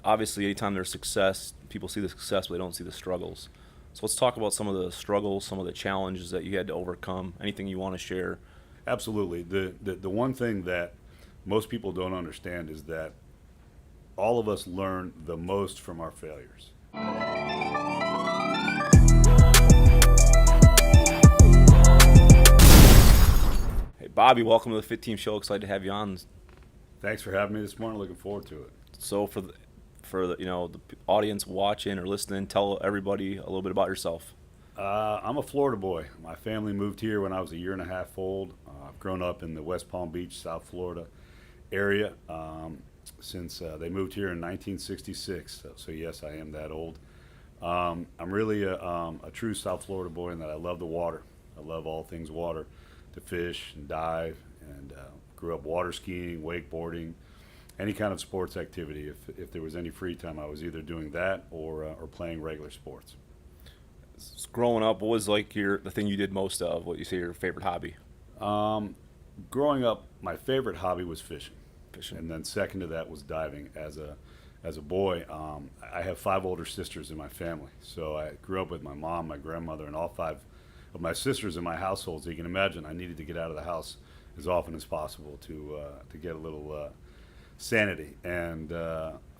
obviously, anytime there's success, people see the success, but they don't see the struggles. So let's talk about some of the struggles, some of the challenges that you had to overcome. Anything you want to share? Absolutely. The one thing that most people don't understand is that all of us learn the most from our failures. Hey, Bobby, welcome to the Fit Team Show. Excited to have you on. Thanks for having me this morning. Looking forward to it. So the audience watching or listening, tell everybody a little bit about yourself. I'm a Florida boy. My family moved here when I was a year and a half old. I've grown up in the West Palm Beach, South Florida area since they moved here in 1966. So yes, I am that old. I'm really a true South Florida boy in that I love the water. I love all things water, to fish and dive, and grew up water skiing, wakeboarding, any kind of sports activity. If there was any free time, I was either doing that or playing regular sports. Growing up, what was like the thing you did most of? What you say your favorite hobby? Um, Growing up, my favorite hobby was fishing, Fishing. and then second to that was diving. As a boy, I have five older sisters in my family, so I grew up with my mom, my grandmother, and all five of my sisters in my household. So you can imagine, I needed to get out of the house as often as possible to get a little sanity, and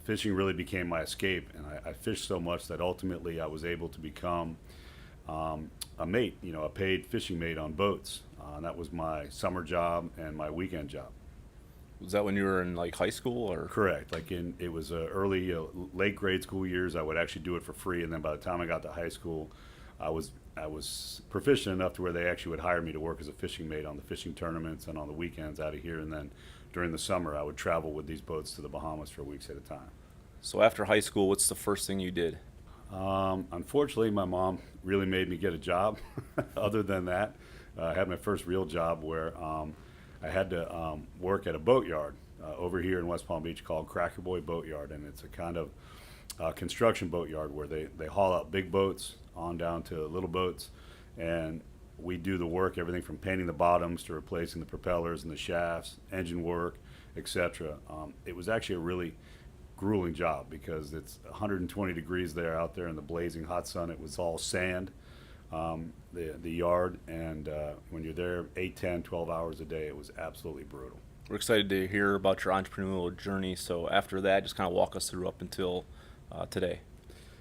fishing really became my escape. And I fished so much that ultimately I was able to become a mate, a paid fishing mate on boats. And that was my summer job and my weekend job. Was that when you were in like high school or? Correct. It was early, late grade school years. I would actually do it for free, and then by the time I got to high school, I was proficient enough to where they actually would hire me to work as a fishing mate on the fishing tournaments and on the weekends out of here. And then during the summer, I would travel with these boats to the Bahamas for weeks at a time. So after high school, what's the first thing you did? Unfortunately, my mom really made me get a job. Other than that, I had my first real job where I had to work at a boatyard over here in West Palm Beach called Cracker Boy Boatyard, and it's a kind of construction boatyard where they haul out big boats on down to little boats, and we do the work, everything from painting the bottoms to replacing the propellers and the shafts, engine work, etc. It was actually a really grueling job because it's 120 degrees there out there in the blazing hot sun. It was all sand, the yard, and when you're there 8, 10, 12 hours a day, it was absolutely brutal. We're excited to hear about your entrepreneurial journey. So after that, just kind of walk us through up until today.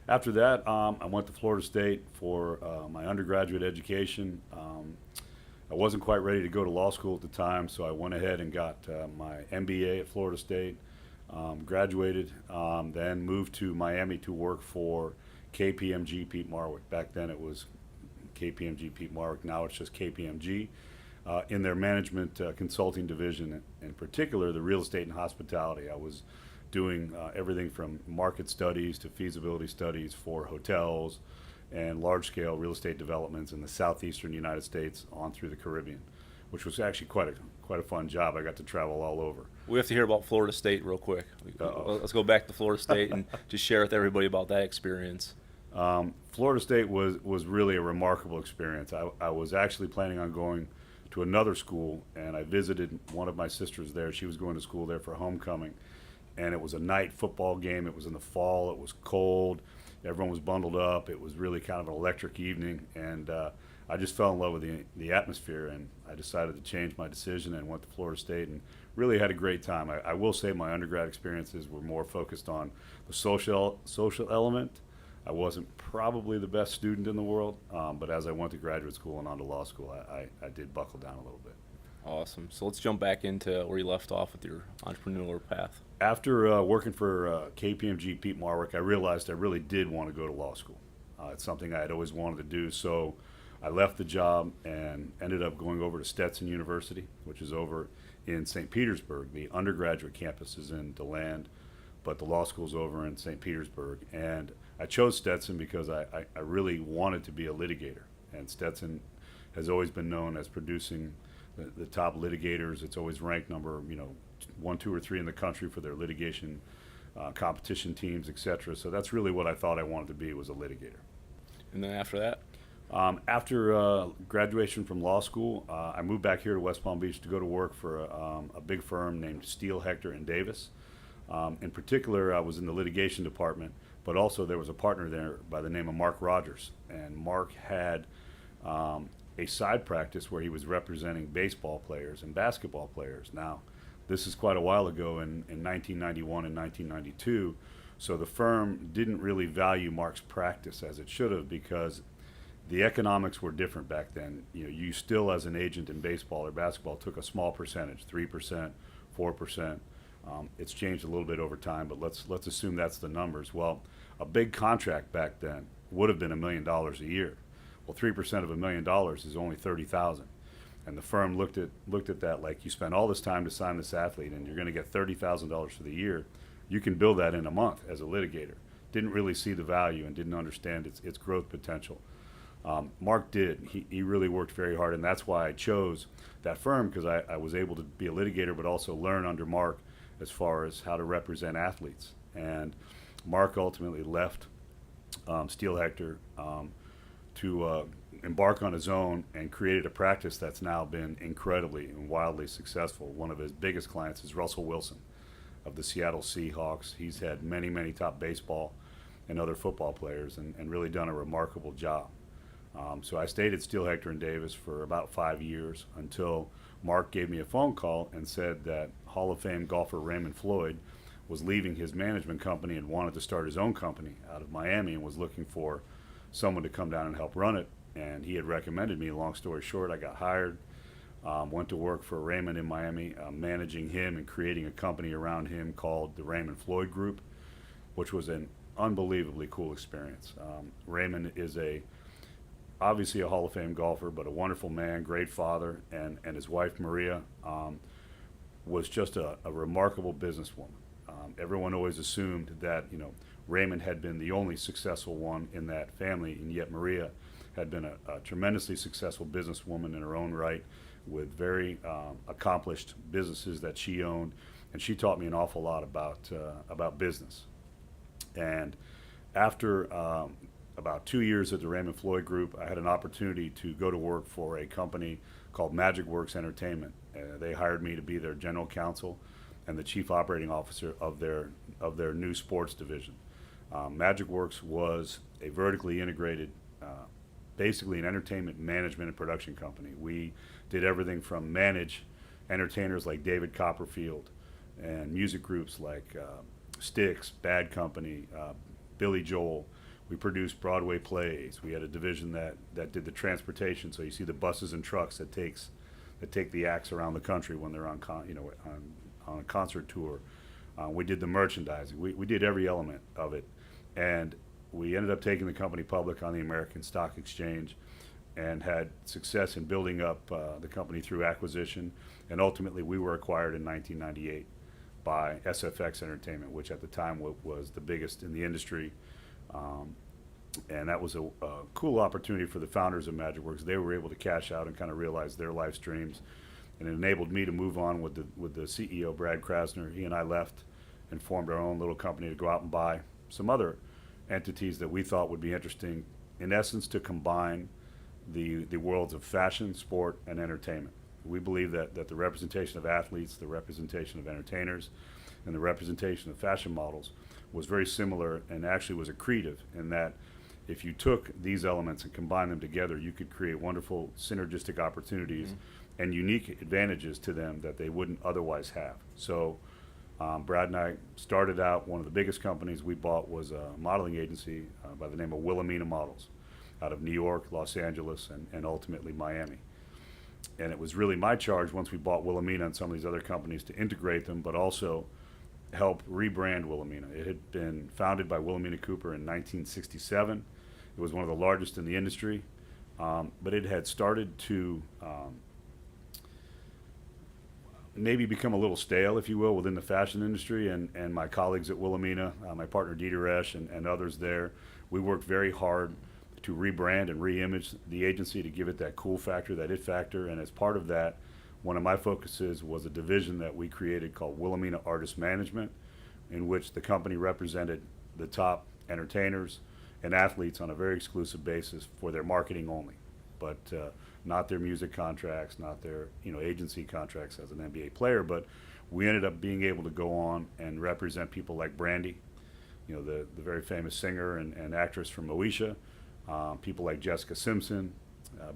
After that, I went to Florida State for my undergraduate education. I wasn't quite ready to go to law school at the time, so I went ahead and got my MBA at Florida State, graduated, then moved to Miami to work for KPMG Pete Marwick. Back then it was KPMG Pete Marwick. Now it's just KPMG. In their management consulting division, in particular the real estate and hospitality. I was doing everything from market studies to feasibility studies for hotels and large-scale real estate developments in the southeastern United States on through the Caribbean, which was actually quite a fun job. I got to travel all over. We have to hear about Florida State real quick. Uh-oh. Let's go back to Florida State and just share with everybody about that experience. Florida State was really a remarkable experience. I was actually planning on going to another school, and I visited one of my sisters there. She was going to school there for homecoming, and it was a night football game. It was in the fall. It was cold. Everyone was bundled up. It was really kind of an electric evening, and I just fell in love with the atmosphere, and I decided to change my decision and went to Florida State and really had a great time. I will say my undergrad experiences were more focused on the social element. I wasn't probably the best student in the world, but as I went to graduate school and on to law school, I did buckle down a little bit. Awesome. So let's jump back into where you left off with your entrepreneurial path. After working for KPMG Pete Marwick, I realized I really did want to go to law school. It's something I had always wanted to do, so I left the job and ended up going over to Stetson University, which is over in St. Petersburg. The undergraduate campus is in DeLand, but the law school's over in St. Petersburg. And I chose Stetson because I really wanted to be a litigator, and Stetson has always been known as producing the top litigators. It's always ranked number 1, 2, or 3 in the country for their litigation competition teams, etc. So that's really what I thought I wanted to be, was a litigator. And then after that? After graduation from law school, I moved back here to West Palm Beach to go to work for a big firm named Steele, Hector, and Davis. In particular, I was in the litigation department, but also there was a partner there by the name of Mark Rogers. And Mark had a side practice where he was representing baseball players and basketball players. Now, this is quite a while ago in 1991 and 1992, so the firm didn't really value Mark's practice as it should have, because the economics were different back then. You still, as an agent in baseball or basketball, took a small percentage, 3%, 4%. It's changed a little bit over time, but let's assume that's the numbers. Well, a big contract back then would have been $1 million a year. Well, 3% of $1 million is only 30,000, and the firm looked at that like, you spent all this time to sign this athlete, and you're going to get $30,000 for the year. You can bill that in a month as a litigator. Didn't really see the value and didn't understand its growth potential. Mark did. He really worked very hard, and that's why I chose that firm, because I was able to be a litigator but also learn under Mark as far as how to represent athletes. And Mark ultimately left Steel Hector to embark on his own and created a practice that's now been incredibly and wildly successful. One of his biggest clients is Russell Wilson of the Seattle Seahawks. He's had many, many top baseball and other football players and really done a remarkable job. So I stayed at Steel Hector and Davis for about 5 years until Mark gave me a phone call and said that Hall of Fame golfer Raymond Floyd was leaving his management company and wanted to start his own company out of Miami, and was looking for someone to come down and help run it. And he had recommended me. Long story short, I got hired, went to work for Raymond in Miami, managing him and creating a company around him called the Raymond Floyd Group, which was an unbelievably cool experience. Raymond is obviously a Hall of Fame golfer, but a wonderful man, great father, and his wife Maria was just a remarkable businesswoman. Everyone always assumed that Raymond had been the only successful one in that family, and yet Maria had been a tremendously successful businesswoman in her own right, with very accomplished businesses that she owned, and she taught me an awful lot about business. And after about 2 years at the Raymond Floyd Group, I had an opportunity to go to work for a company called Magic Works Entertainment. They hired me to be their general counsel and the chief operating officer of their new sports division. Magic Works was a vertically integrated, basically an entertainment management and production company. We did everything from manage entertainers like David Copperfield and music groups like Styx, Bad Company, Billy Joel. We produced Broadway plays. We had a division that did the transportation, so you see the buses and trucks that take the acts around the country when they're on a concert tour. We did the merchandising. We did every element of it, and we ended up taking the company public on the American Stock Exchange, and had success in building up the company through acquisition, and ultimately we were acquired in 1998 by SFX Entertainment, which at the time was the biggest in the industry. And that was a cool opportunity for the founders of Magic Works. They were able to cash out and kind of realize their life streams, and it enabled me to move on with the CEO, Brad Kreusler. He and I left and formed our own little company to go out and buy some other entities that we thought would be interesting, in essence, to combine the worlds of fashion, sport, and entertainment. We believe that the representation of athletes, the representation of entertainers, and the representation of fashion models was very similar, and actually was accretive, in that if you took these elements and combined them together, you could create wonderful synergistic opportunities and unique advantages to them that they wouldn't otherwise have. So Brad and I started out, one of the biggest companies we bought was a modeling agency by the name of Wilhelmina Models, out of New York, Los Angeles, and ultimately Miami. And it was really my charge, once we bought Wilhelmina and some of these other companies, to integrate them, but also help rebrand Wilhelmina. It had been founded by Wilhelmina Cooper in 1967. It was one of the largest in the industry, but it had started to maybe become a little stale, if you will, within the fashion industry. And my colleagues at Wilhelmina, my partner Dieter Esch and others there, we worked very hard to rebrand and re-image the agency, to give it that cool factor, that it factor. And as part of that, one of my focuses was a division that we created called Wilhelmina Artist Management, in which the company represented the top entertainers and athletes on a very exclusive basis for their marketing only, but not their music contracts, not their agency contracts as an NBA player. But we ended up being able to go on and represent people like Brandy, the very famous singer and actress from Moesha, people like Jessica Simpson,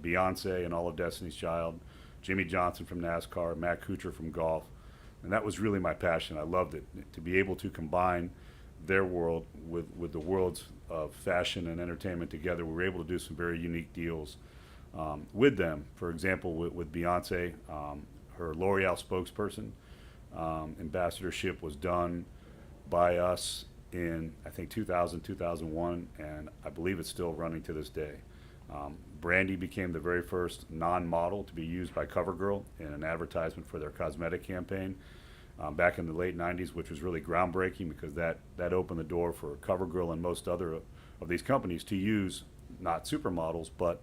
Beyonce and all of Destiny's Child, Jimmy Johnson from NASCAR, Matt Kuchar from golf. And that was really my passion. I loved it, to be able to combine their world with the worlds of fashion and entertainment together. We were able to do some very unique deals with them. For example, with Beyonce, her L'Oreal spokesperson ambassadorship was done by us in, I think, 2000, 2001, and I believe it's still running to this day. Brandy became the very first non-model to be used by CoverGirl in an advertisement for their cosmetic campaign back in the late 90s, which was really groundbreaking because that opened the door for CoverGirl and most other of these companies to use not supermodels, but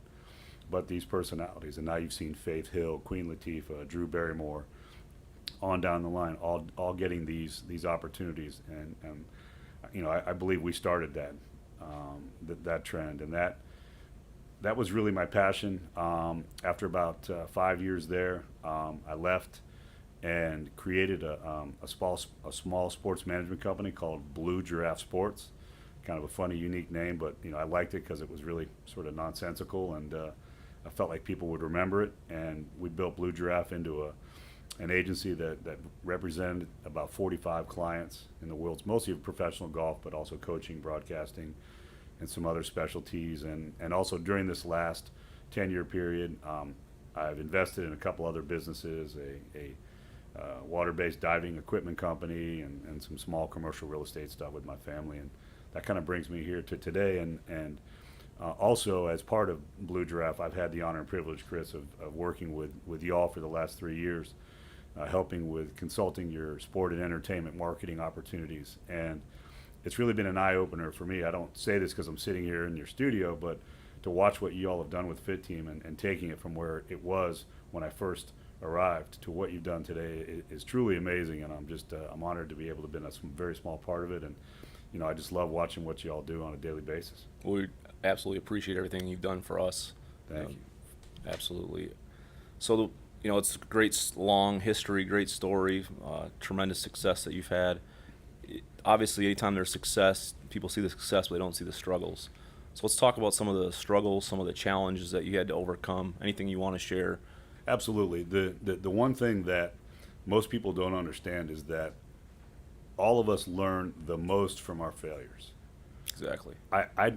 these personalities. And now you've seen Faith Hill, Queen Latifah, Drew Barrymore, on down the line, all getting these opportunities. And I believe we started that trend, and that was really my passion. After about 5 years there, I left and created a small sports management company called Blue Giraffe Sports. Kind of a funny, unique name, but I liked it because it was really sort of nonsensical, and I felt like people would remember it. And we built Blue Giraffe into an agency that represented about 45 clients in the world, mostly of professional golf, but also coaching, broadcasting, and some other specialties. And also during this last 10-year period, I've invested in a couple other businesses, a water-based diving equipment company, and some small commercial real estate stuff with my family. And that kind of brings me here to today. And also, as part of Blue Giraffe, I've had the honor and privilege, Chris, of working with y'all for the last 3 years, helping with consulting your sport and entertainment marketing opportunities. And it's really been an eye-opener for me. I don't say this because I'm sitting here in your studio, but to watch what you all have done with FITTEAM and taking it from where it was when I first arrived to what you've done today is truly amazing. And I'm honored to be able to be a very small part of it. And I just love watching what you all do on a daily basis. We absolutely appreciate everything you've done for us. Thank you. Absolutely. So, it's a great long history, great story, tremendous success that you've had. Obviously, anytime there's success, people see the success, but they don't see the struggles. So let's talk about some of the struggles, some of the challenges that you had to overcome. Anything you want to share? Absolutely. The one thing that most people don't understand is that all of us learn the most from our failures. Exactly. I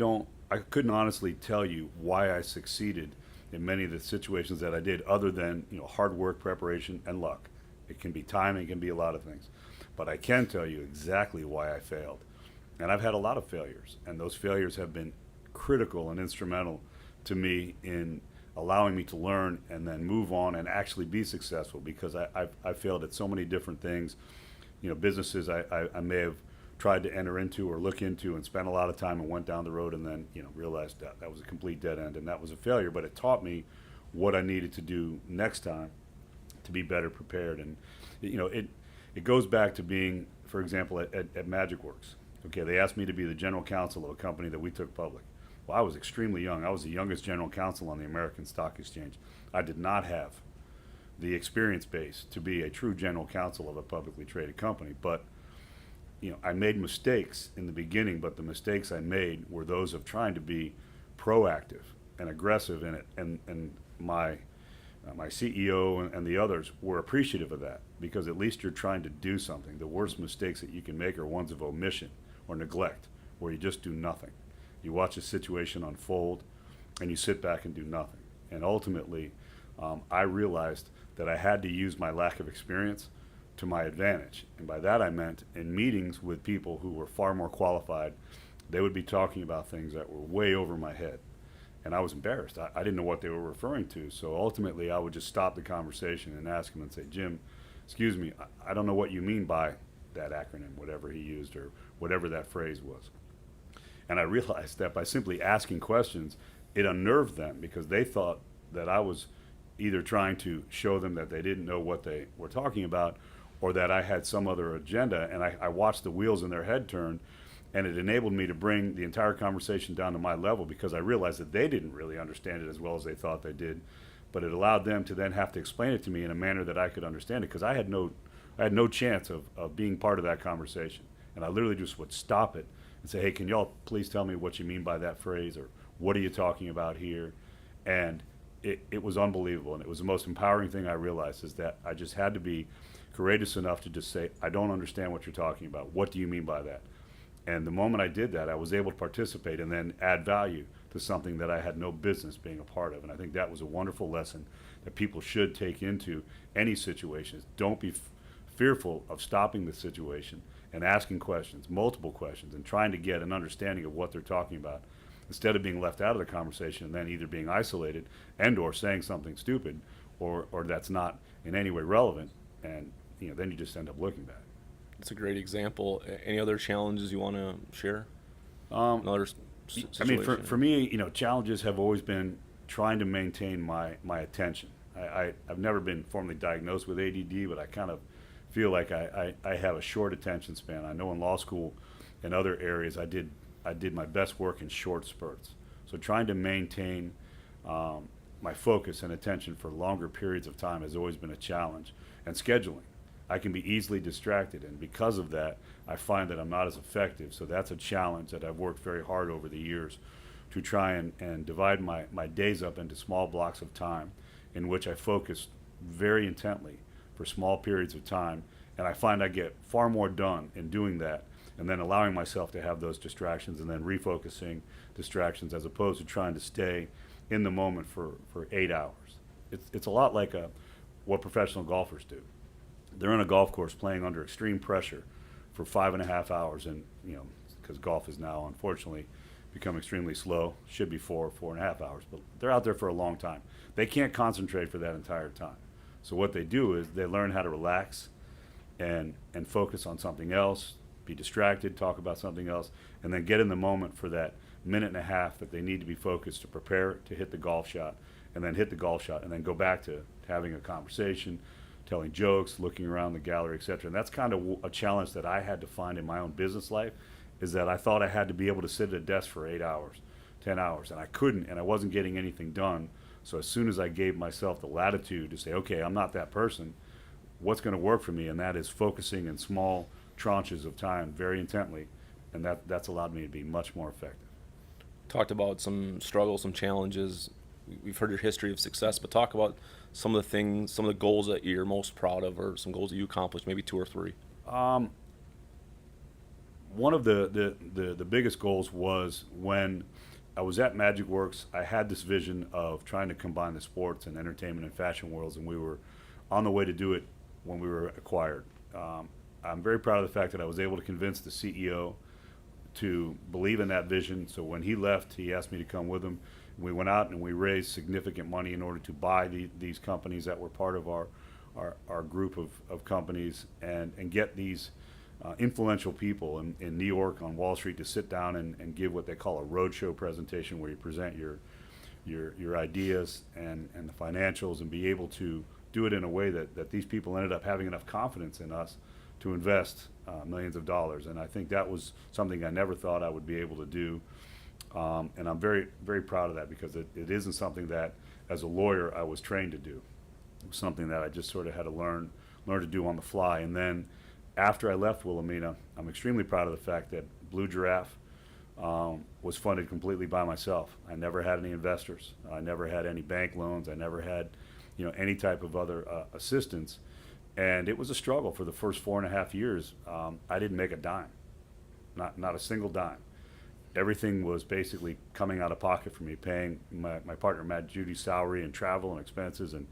couldn't honestly tell you why I succeeded in many of the situations that I did, other than hard work, preparation, and luck. It can be timing, it can be a lot of things, but I can tell you exactly why I failed. And I've had a lot of failures, and those failures have been critical and instrumental to me in allowing me to learn and then move on and actually be successful, because I failed at so many different things. Businesses I may have tried to enter into or look into and spent a lot of time and went down the road and then realized that was a complete dead end and that was a failure. But it taught me what I needed to do next time to be better prepared. And it goes back to being, for example, at Magic Works. Okay, they asked me to be the general counsel of a company that we took public. Well, I was extremely young. I was the youngest general counsel on the American Stock Exchange. I did not have the experience base to be a true general counsel of a publicly traded company. But I made mistakes in the beginning, but the mistakes I made were those of trying to be proactive and aggressive in it. And my CEO and the others were appreciative of that, because at least you're trying to do something. The worst mistakes that you can make are ones of omission or neglect, where you just do nothing. You watch a situation unfold and you sit back and do nothing. And ultimately, I realized that I had to use my lack of experience to my advantage. And by that I meant in meetings with people who were far more qualified, they would be talking about things that were way over my head. And I was embarrassed. I didn't know what they were referring to. So ultimately I would just stop the conversation and ask him and say, Jim, excuse me, I don't know what you mean by that acronym, whatever he used or whatever that phrase was. And I realized that by simply asking questions, it unnerved them, because they thought that I was either trying to show them that they didn't know what they were talking about, or that I had some other agenda. And I watched the wheels in their head turn, and it enabled me to bring the entire conversation down to my level, because I realized that they didn't really understand it as well as they thought they did. But it allowed them to then have to explain it to me in a manner that I could understand it, because I had no I had no chance of being part of that conversation. And I literally just would stop it and say, hey, can y'all please tell me what you mean by that phrase, or what are you talking about here? And it was unbelievable, and it was the most empowering thing I realized, is that I just had to be courageous enough to just say, I don't understand what you're talking about. What do you mean by that? And the moment I did that, I was able to participate and then add value to something that I had no business being a part of. And I think that was a wonderful lesson that people should take into any situation. Don't be fearful of stopping the situation and asking questions, multiple questions, and trying to get an understanding of what they're talking about, instead of being left out of the conversation and then either being isolated and or saying something stupid or that's not in any way relevant. And then you just end up looking bad. It's a great example. Any other challenges you want to share? Another I mean, situation? for me, challenges have always been trying to maintain my attention. I've never been formally diagnosed with ADD, but I kind of feel like I have a short attention span. I know in law school and other areas I did my best work in short spurts. So trying to maintain my focus and attention for longer periods of time has always been a challenge. And scheduling. I can be easily distracted, and because of that, I find that I'm not as effective. So that's a challenge that I've worked very hard over the years to try and divide my days up into small blocks of time in which I focus very intently for small periods of time. And I find I get far more done in doing that, and then allowing myself to have those distractions and then refocusing distractions, as opposed to trying to stay in the moment for 8 hours. It's a lot like what professional golfers do. They're on a golf course playing under extreme pressure for 5.5 hours, and because golf is now unfortunately become extremely slow, should be 4.5 hours, but they're out there for a long time. They can't concentrate for that entire time. So what they do is they learn how to relax and focus on something else, be distracted, talk about something else, and then get in the moment for that minute and a half that they need to be focused to prepare to hit the golf shot, and then hit the golf shot, and then go back to having a conversation, telling jokes, looking around the gallery, etc. And that's kind of a challenge that I had to find in my own business life, is that I thought I had to be able to sit at a desk for 8 hours, 10 hours, and I couldn't, and I wasn't getting anything done. So as soon as I gave myself the latitude to say, okay, I'm not that person, what's going to work for me? And that is focusing in small tranches of time very intently, and that's allowed me to be much more effective. Talked about some struggles, some challenges. We've heard your history of success, but talk about some of the things, some of the goals that you're most proud of, or some goals that you accomplished, maybe 2 or 3. One of the biggest goals was when I was at Magic Works. I had this vision of trying to combine the sports and entertainment and fashion worlds, and we were on the way to do it when we were acquired. I'm very proud of the fact that I was able to convince the CEO to believe in that vision. So when he left, he asked me to come with him. We went out and we raised significant money in order to buy these companies that were part of our group of companies, and get these influential people in New York on Wall Street to sit down and give what they call a roadshow presentation, where you present your ideas and the financials, and be able to do it in a way that these people ended up having enough confidence in us to invest millions of dollars. And I think that was something I never thought I would be able to do. And I'm very, very proud of that, because it isn't something that, as a lawyer, I was trained to do. It was something that I just sort of had to learn to do on the fly. And then after I left Wilhelmina, I'm extremely proud of the fact that Blue Giraffe was funded completely by myself. I never had any investors. I never had any bank loans. I never had any type of other assistance. And it was a struggle for the first 4.5 years. I didn't make a dime, not a single dime. Everything was basically coming out of pocket for me, paying my partner Matt Judy's salary and travel and expenses and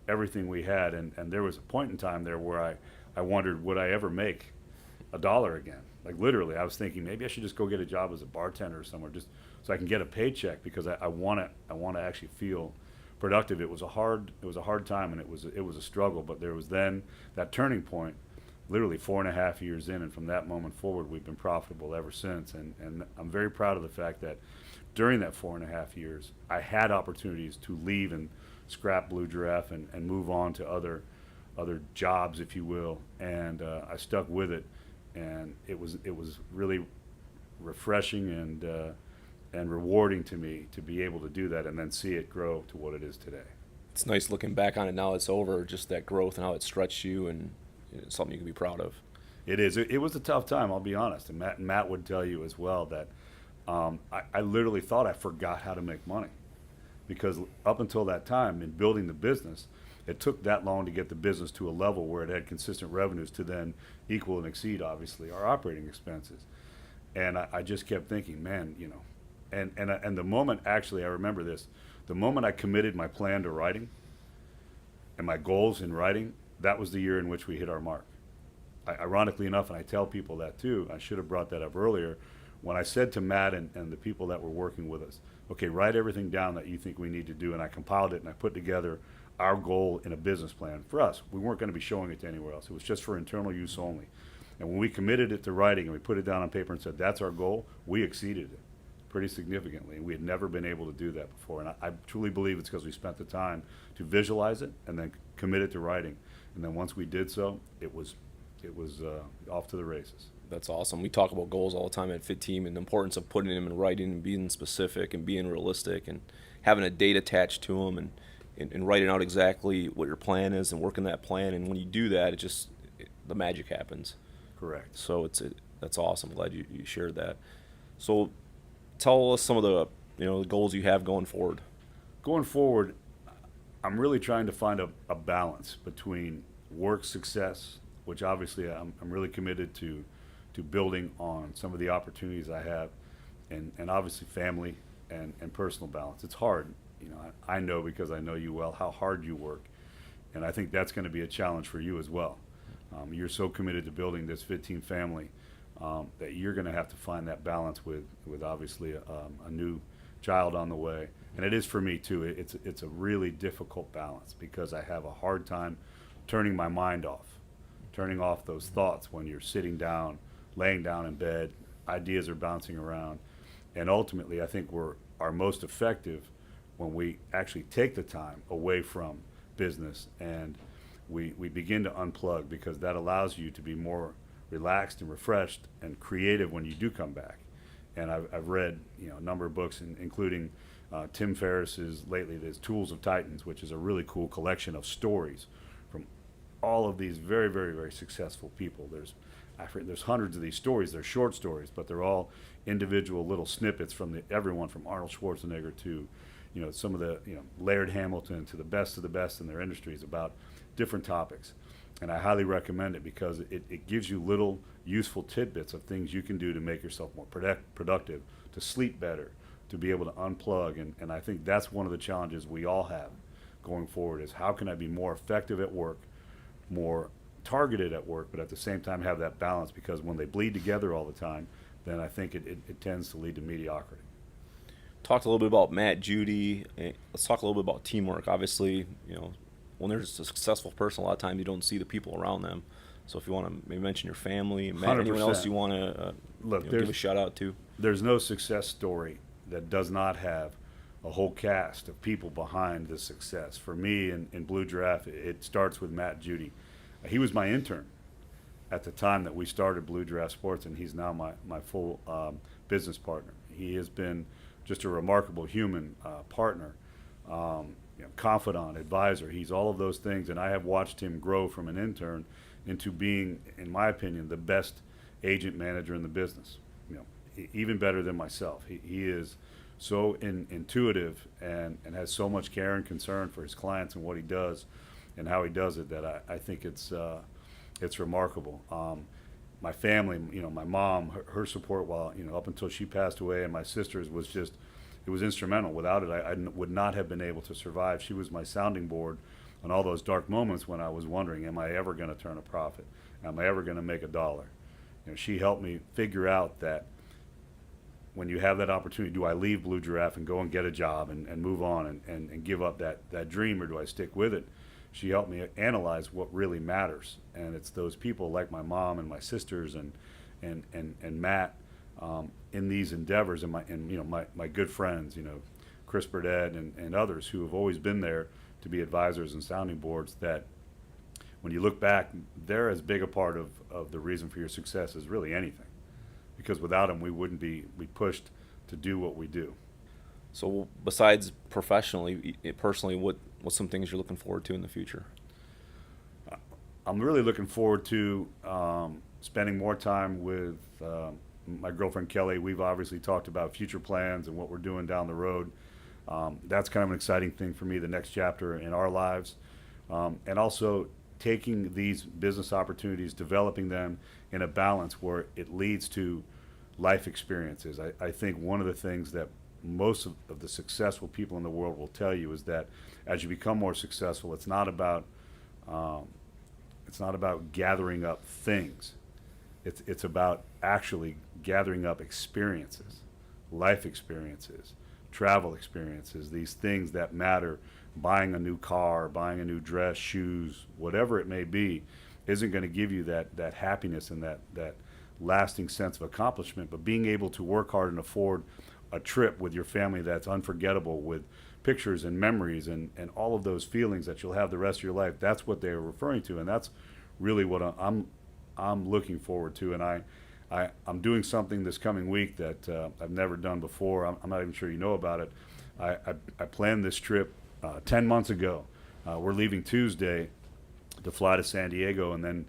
everything we had. And there was a point in time there where I wondered, would I ever make $1 again? Like literally, I was thinking maybe I should just go get a job as a bartender somewhere, just so I can get a paycheck, because I want to actually feel productive. It was a hard time, and it was a struggle. But there was then that turning point, literally 4.5 years in, and from that moment forward, we've been profitable ever since. And I'm very proud of the fact that during that 4.5 years, I had opportunities to leave and scrap Blue Giraffe and move on to other jobs, if you will. And I stuck with it, and it was really refreshing and rewarding to me to be able to do that, and then see it grow to what it is today. It's nice looking back on it now it's over, just that growth and how it stretched you, and something you can be proud of. It is. It was a tough time, I'll be honest. And Matt would tell you as well that I literally thought I forgot how to make money. Because up until that time, in building the business, it took that long to get the business to a level where it had consistent revenues to then equal and exceed, obviously, our operating expenses. And I just kept thinking, man, and the moment, actually, I remember this, the moment I committed my plan to writing and my goals in writing, that was the year in which we hit our mark. Ironically enough, and I tell people that too, I should have brought that up earlier, when I said to Matt and the people that were working with us, okay, write everything down that you think we need to do, and I compiled it and I put together our goal in a business plan for us. We weren't going to be showing it to anywhere else. It was just for internal use only. And when we committed it to writing and we put it down on paper and said, that's our goal, we exceeded it pretty significantly. We had never been able to do that before. And I truly believe it's because we spent the time to visualize it and then commit it to writing. And then once we did so, it was off to the races. That's awesome. We talk about goals all the time at FITTEAM and the importance of putting them in writing and being specific and being realistic and having a date attached to them and writing out exactly what your plan is and working that plan. And when you do that, the magic happens. Correct. So that's awesome. Glad you shared that. So tell us some of the the goals you have going forward. Going forward, I'm really trying to find a balance between work success, which obviously I'm really committed to building on some of the opportunities I have, and obviously family and personal balance. It's hard. I know, because I know you well, how hard you work, and I think that's going to be a challenge for you as well. You're so committed to building this FITTEAM family that you're going to have to find that balance with obviously a new child on the way. And it is for me too. It's a really difficult balance because I have a hard time turning my mind off, turning off those thoughts when you're sitting down, laying down in bed, ideas are bouncing around. And ultimately, I think we're most effective when we actually take the time away from business and we begin to unplug, because that allows you to be more relaxed and refreshed and creative when you do come back. And I've read a number of books, including Tim Ferriss's lately, there's Tools of Titans, which is a really cool collection of stories from all of these very, very, very successful people. There's hundreds of these stories. They're short stories, but they're all individual little snippets from everyone from Arnold Schwarzenegger to some of the Laird Hamilton to the best of the best in their industries about different topics. And I highly recommend it because it gives you little useful tidbits of things you can do to make yourself more productive, to sleep better, to be able to unplug. And I think that's one of the challenges we all have going forward, is how can I be more effective at work, more targeted at work, but at the same time have that balance, because when they bleed together all the time, then I think it tends to lead to mediocrity. Talked a little bit about Matt, Judy. Let's talk a little bit about teamwork. Obviously, when there's a successful person, a lot of times you don't see the people around them. So if you want to maybe mention your family, Matt, 100%. anyone else you want to give a shout out to? There's no success story that does not have a whole cast of people behind the success. For me, in Blue Giraffe, it starts with Matt Judy. He was my intern at the time that we started Blue Giraffe Sports, and he's now my full business partner. He has been just a remarkable human partner, confidant, advisor. He's all of those things, and I have watched him grow from an intern into being, in my opinion, the best agent manager in the business. Even better than myself. He is so intuitive and has so much care and concern for his clients and what he does and how he does it, that I think it's remarkable. My family, my mom, her support while, up until she passed away, and my sisters it was instrumental. Without it, I would not have been able to survive. She was my sounding board on all those dark moments when I was wondering, am I ever going to turn a profit? Am I ever going to make $1? She helped me figure out that when you have that opportunity, do I leave Blue Giraffe and go and get a job and move on and give up that dream, or do I stick with it? She helped me analyze what really matters, and it's those people like my mom and my sisters and Matt in these endeavors, and my good friends, Chris Burdett and others who have always been there to be advisors and sounding boards, that when you look back, they're as big a part of the reason for your success as really anything, because without them we wouldn't be pushed to do what we do. So besides professionally, personally, what's some things you're looking forward to in the future? I'm really looking forward to spending more time with my girlfriend Kelly. We've obviously talked about future plans and what we're doing down the road. That's kind of an exciting thing for me, the next chapter in our lives. And also taking these business opportunities, developing them in a balance where it leads to life experiences. I think one of the things that most of the successful people in the world will tell you is that as you become more successful, um, it's not about gathering up things. It's about actually gathering up experiences, life experiences, travel experiences, these things that matter. Buying a new car, buying a new dress, shoes, whatever it may be, isn't going to give you that happiness and that lasting sense of accomplishment. But being able to work hard and afford a trip with your family that's unforgettable, with pictures and memories and all of those feelings that you'll have the rest of your life, that's what they're referring to. And that's really what I'm looking forward to. And I'm doing something this coming week that I've never done before. I'm not even sure you know about it. I planned this trip 10 months ago. We're leaving Tuesday to fly to San Diego and then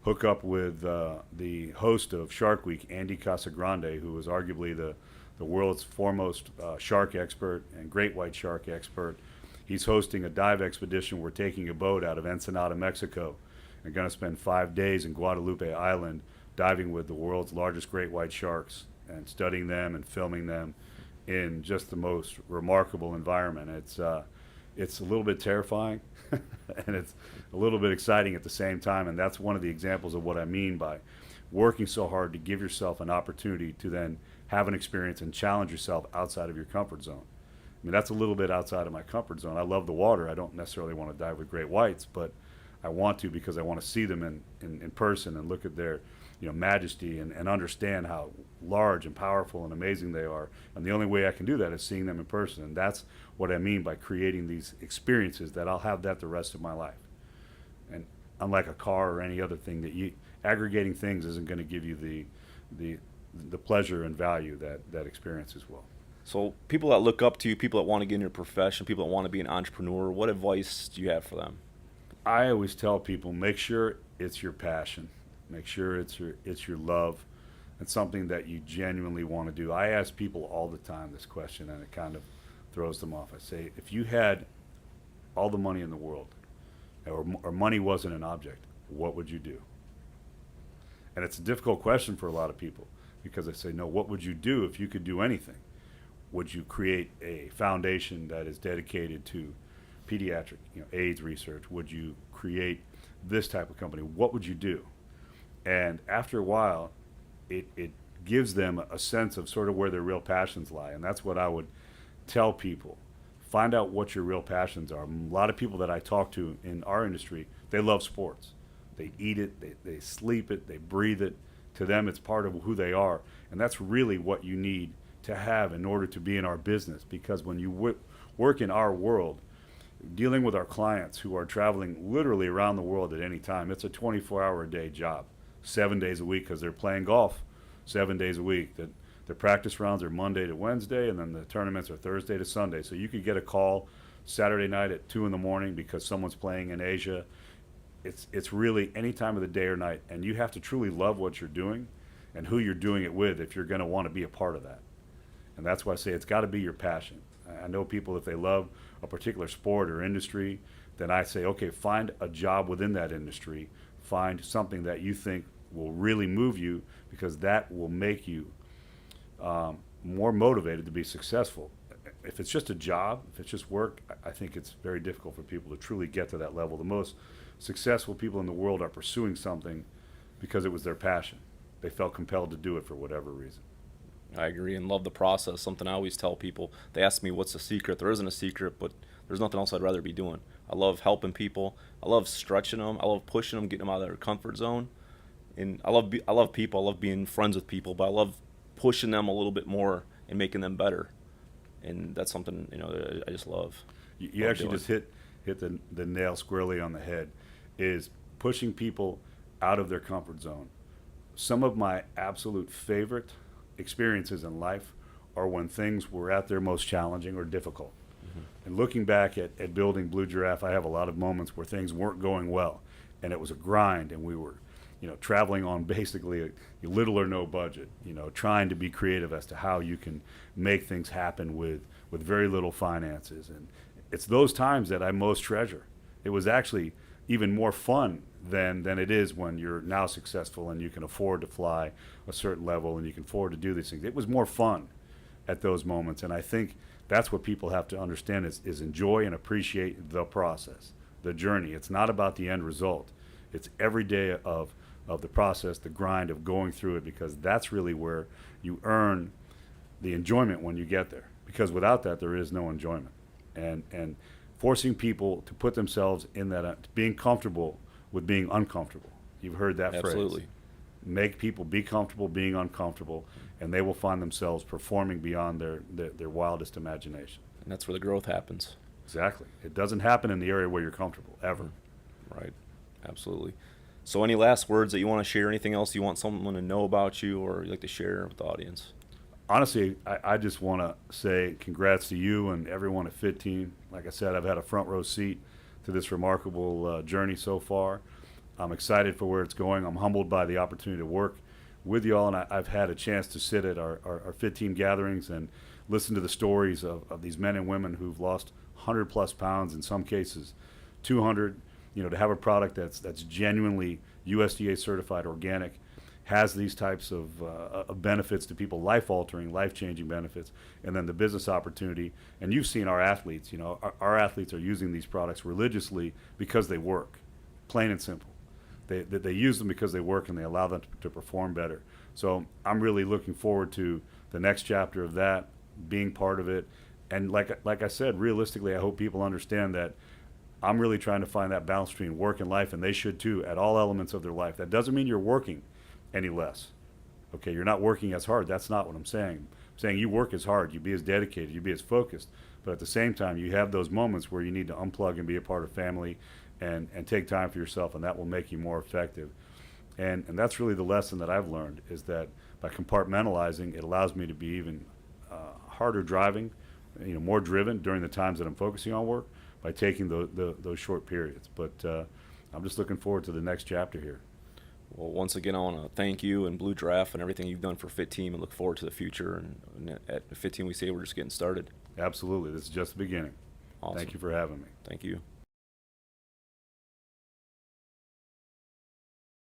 hook up with the host of Shark Week, Andy Casagrande, who is arguably the world's foremost shark expert and great white shark expert. He's hosting a dive expedition. We're taking a boat out of Ensenada, Mexico, and going to spend 5 days in Guadalupe Island diving with the world's largest great white sharks and studying them and filming them in just the most remarkable environment. It's a little bit terrifying and it's a little bit exciting at the same time, and that's one of the examples of what I mean by working so hard to give yourself an opportunity to then have an experience and challenge yourself outside of your comfort zone. I mean, that's a little bit outside of my comfort zone. I love the water. I don't necessarily want to dive with great whites, but I want to because I want to see them in person and look at their majesty and understand how large and powerful and amazing they are. And the only way I can do that is seeing them in person. And that's what I mean by creating these experiences that I'll have that the rest of my life. And unlike a car or any other thing, aggregating things isn't going to give you the pleasure and value that experiences will. So people that look up to you, people that want to get in your profession, people that want to be an entrepreneur, what advice do you have for them? I always tell people, make sure it's your passion. Make sure it's your love and something that you genuinely want to do. I ask people all the time this question, and it kind of throws them off. I say, if you had all the money in the world, or money wasn't an object, what would you do? And it's a difficult question for a lot of people because they say, no, what would you do if you could do anything? Would you create a foundation that is dedicated to pediatric AIDS research? Would you create this type of company? What would you do? And after a while, it gives them a sense of sort of where their real passions lie. And that's what I would tell people. Find out what your real passions are. A lot of people that I talk to in our industry, they love sports. They eat it, they sleep it, they breathe it. To them, it's part of who they are. And that's really what you need to have in order to be in our business. Because when you work in our world, dealing with our clients who are traveling literally around the world at any time, it's a 24-hour-a-day job. 7 days a week because they're playing golf 7 days a week. The practice rounds are Monday to Wednesday, and then the tournaments are Thursday to Sunday. So you could get a call Saturday night at 2 in the morning because someone's playing in Asia. It's really any time of the day or night, and you have to truly love what you're doing and who you're doing it with if you're going to want to be a part of that. And that's why I say it's got to be your passion. I know people, if they love a particular sport or industry, then I say, okay, find a job within that industry. Find something that you think will really move you, because that will make you more motivated to be successful. If it's just a job, if it's just work, I think it's very difficult for people to truly get to that level. The most successful people in the world are pursuing something because it was their passion. They felt compelled to do it for whatever reason. I agree and love the process. Something I always tell people, they ask me what's the secret. There isn't a secret, but there's nothing else I'd rather be doing. I love helping people. I love stretching them. I love pushing them, getting them out of their comfort zone. And I love people. I love being friends with people, but I love pushing them a little bit more and making them better. And that's something I just love. You actually just hit the nail squarely on the head. Is pushing people out of their comfort zone. Some of my absolute favorite experiences in life are when things were at their most challenging or difficult. Mm-hmm. And looking back at building Blue Giraffe, I have a lot of moments where things weren't going well. and it was a grind, and we were, traveling on basically a little or no budget, trying to be creative as to how you can make things happen with very little finances. And it's those times that I most treasure. It was actually even more fun than it is when you're now successful and you can afford to fly a certain level and you can afford to do these things. It was more fun at those moments, and I think that's what people have to understand is enjoy and appreciate the process, the journey. It's not about the end result. It's every day of the process, the grind of going through it, because that's really where you earn the enjoyment when you get there. Because without that, there is no enjoyment. And forcing people to put themselves in that, being comfortable with being uncomfortable. You've heard that phrase. Absolutely. Make people be comfortable being uncomfortable, and they will find themselves performing beyond their wildest imagination. And that's where the growth happens. Exactly. It doesn't happen in the area where you're comfortable, ever. Right. Absolutely. So any last words that you want to share? Anything else you want someone to know about you or you'd like to share with the audience? Honestly, I just want to say congrats to you and everyone at FITTEAM. Like I said, I've had a front row seat to this remarkable journey so far. I'm excited for where it's going. I'm humbled by the opportunity to work with you all, and I've had a chance to sit at our FITTEAM gatherings and listen to the stories of these men and women who've lost 100+ pounds, in some cases 200. To have a product that's genuinely USDA certified organic, has these types of benefits to people, life-altering, life-changing benefits, and then the business opportunity. And you've seen our athletes. Our athletes are using these products religiously because they work, plain and simple. They use them because they work, and they allow them to perform better. So I'm really looking forward to the next chapter of that, being part of it. And like I said, realistically, I hope people understand that I'm really trying to find that balance between work and life, and they should too, at all elements of their life. That doesn't mean you're working any less. Okay, you're not working as hard. That's not what I'm saying. I'm saying you work as hard, you be as dedicated, you be as focused, but at the same time, you have those moments where you need to unplug and be a part of family and take time for yourself, and that will make you more effective. And that's really the lesson that I've learned, is that by compartmentalizing, it allows me to be even harder driving, more driven during the times that I'm focusing on work, by taking those short periods. But I'm just looking forward to the next chapter here. Well, once again, I want to thank you and Blue Draft and everything you've done for FITTEAM, and look forward to the future. And at FITTEAM, we say we're just getting started. Absolutely. This is just the beginning. Awesome. Thank you for having me. Thank you.